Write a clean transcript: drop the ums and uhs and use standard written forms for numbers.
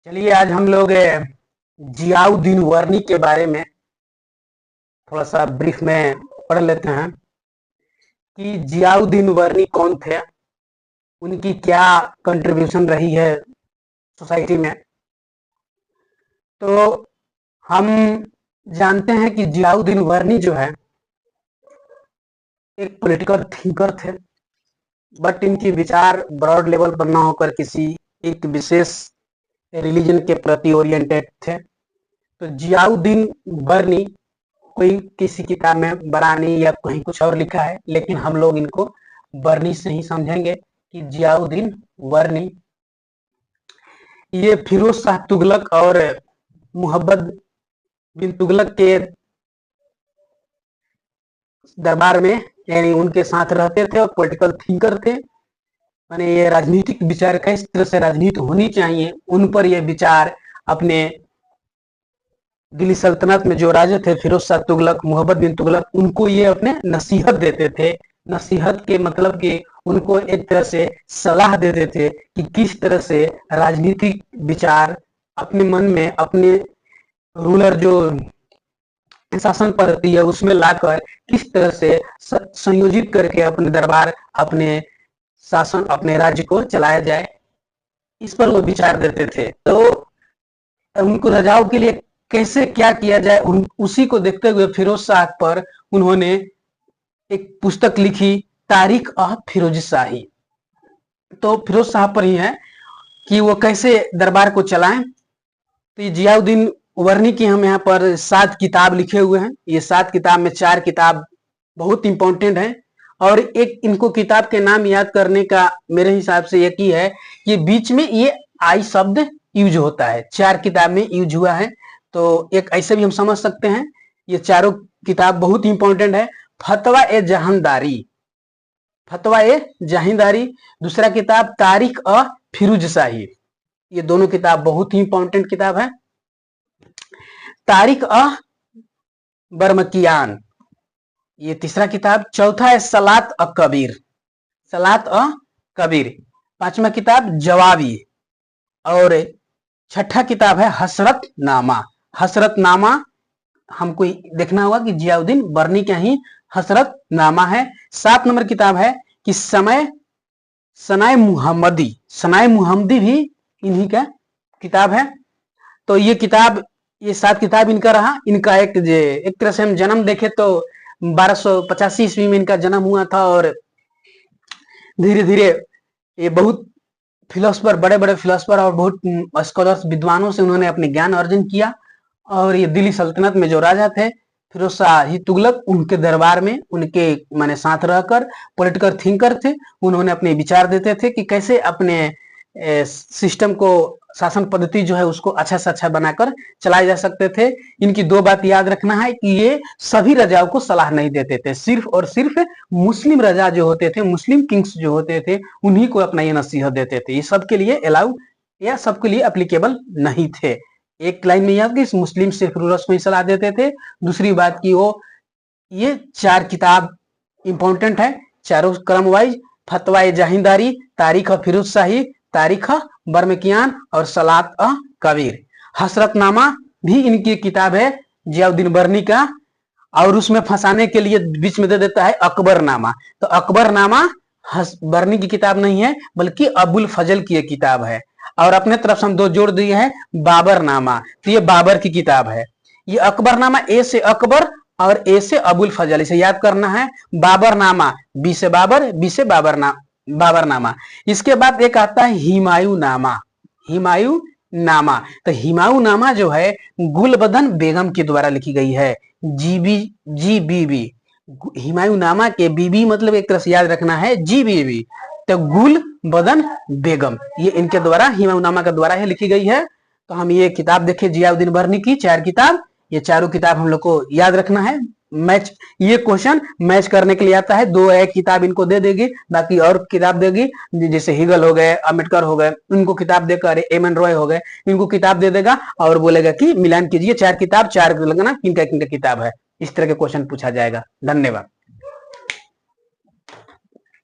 चलिए आज हम लोग जियाउद्दीन वर्नी के बारे में थोड़ा सा ब्रीफ में पढ़ लेते हैं कि जियाउद्दीन वर्नी कौन थे, उनकी क्या कंट्रीब्यूशन रही है सोसाइटी में। तो हम जानते हैं कि जियाउद्दीन वर्नी जो है एक पॉलिटिकल थिंकर थे, बट इनकी विचार ब्रॉड लेवल पर ना होकर किसी एक विशेष रिलीजन के प्रति ओरिएंटेड थे। तो जियाउद्दीन वर्नी कोई किसी किताब में बरानी या कहीं कुछ और लिखा है, लेकिन हम लोग इनको वर्नी से ही समझेंगे कि जियाउद्दीन वर्नी ये फिरोज शाह तुगलक और मोहम्मद बिन तुगलक के दरबार में यानी उनके साथ रहते थे और पॉलिटिकल थिंकर थे। माने ये राजनीतिक विचार किस तरह से राजनीति होनी चाहिए उन पर ये विचार अपने दिल्ली सल्तनत में जो राजा थे फिरोज शाह तुगलक, मोहम्मद बिन तुगलक, उनको ये अपने नसीहत देते थे। नसीहत के मतलब कि उनको एक तरह से सलाह देते थे कि किस तरह से राजनीतिक विचार अपने मन में अपने रूलर जो शासन पद्धति है उसमें लाकर किस तरह से संयोजित करके अपने दरबार, अपने शासन, अपने राज्य को चलाया जाए, इस पर वो विचार देते थे। तो उनको राजाओं के लिए कैसे क्या किया जाए उसी को देखते हुए फिरोज शाह पर उन्होंने एक पुस्तक लिखी, तारीख फिरोज शाही। तो फिरोज शाह पर ही है कि वो कैसे दरबार को चलाएं। तो ये जियाउद्दीन वर्नी की हम यहाँ पर 7 किताब लिखे हुए हैं। ये 7 किताब में 4 किताब बहुत इंपॉर्टेंट है और एक इनको किताब के नाम याद करने का मेरे हिसाब से एक ही है कि बीच में ये आई शब्द यूज होता है, 4 किताब में यूज हुआ है। तो एक ऐसे भी हम समझ सकते हैं ये चारों किताब बहुत इंपॉर्टेंट है। फतवा ए जहांदारी, फतवा ए जहांदारी, दूसरा किताब तारीख फिरोज शाही, ये दोनों किताब बहुत ही इंपॉर्टेंट किताब है। तारीख बर्मकियान, ये तीसरा किताब। चौथा है सलात कबीर, सलात कबीर। पांचवा किताब जवाबी और छठा किताब है हसरतनामा। हसरतनामा हमको देखना होगा कि जियाउद्दीन वर्नी का ही हसरतनामा है। 7 नंबर किताब है कि सनाए मुहम्मदी, सनाए मुहम्मदी भी इन्हीं का किताब है। तो ये किताब, ये 7 किताब इनका रहा। इनका एक तरह से हम जन्म देखे तो 1285 ईस्वी में इनका जन्म हुआ था और धीरे धीरे ये बहुत फिलोसफर, बड़े बड़े फिलोसफर और बहुत स्कॉलर्स, विद्वानों से उन्होंने अपने ज्ञान अर्जन किया। और ये दिल्ली सल्तनत में जो राजा थे फिरोज शाह तुगलक, उनके दरबार में उनके माने साथ रहकर पॉलिटिकल थिंकर थे। उन्होंने अपने विचार देते थे कि कैसे अपने सिस्टम को, शासन पद्धति जो है उसको अच्छा से अच्छा बनाकर चलाए जा सकते थे। इनकी 2 बात याद रखना है कि ये सभी राजाओं को सलाह नहीं देते थे, सिर्फ और सिर्फ मुस्लिम राजा जो होते थे, मुस्लिम किंग्स जो होते थे, उन्हीं को अपना ये नसीहत देते थे। ये सबके लिए अलाउ या सबके लिए एप्लीकेबल नहीं थे। एक लाइन में याद कि मुस्लिम सिर्फ रूलर्स को ही सलाह देते थे। दूसरी बात की वो ये 4 किताब इंपॉर्टेंट है, चारों क्रम वाइज। फतवा जहांदारी, तारीख फिरोज शाही, तारीख बर्मकियान और सलात कबीर। हसरतनामा भी इनकी किताब है जियाउद्दीन वर्नी का, और उसमें फंसाने के लिए बीच में दे देता है अकबरनामा। तो अकबरनामा वर्नी की किताब नहीं है बल्कि अबुल फजल की एक किताब है। और अपने तरफ से हम 2 जोड़ दिए हैं, बाबरनामा, तो ये बाबर की किताब है। ये अकबरनामा ए से अकबर और ए से अबुल फजल, इसे याद करना है। बाबरनामा बी से बाबर, बी से बाबरनामा। इसके बाद एक आता है हिमायूनामा, हिमायूनामा। तो हिमायूनामा जो है गुलबदन बेगम के द्वारा लिखी गई है, जी बीबी। हिमायूनामा के बीबी मतलब एक तरह से याद रखना है जी बीबी, तो गुलबदन बेगम, ये इनके द्वारा, हिमायूनामा के द्वारा ही लिखी गई है। तो हम ये किताब देखें जियाउद्दीन वर्नी की 4 किताब, ये चारों किताब हम लोग को याद रखना है। मैच, ये क्वेश्चन मैच करने के लिए आता है। 2 एक किताब इनको दे देगी, बाकी और किताब देगी, जैसे हिगल हो गए, अम्बेडकर हो गए, उनको किताब देकर, एम एन रॉय हो गए, इनको किताब दे देगा और बोलेगा कि मिलान कीजिए 4 किताब, 4 लगना किनका किनका किताब है। इस तरह के क्वेश्चन पूछा जाएगा। धन्यवाद।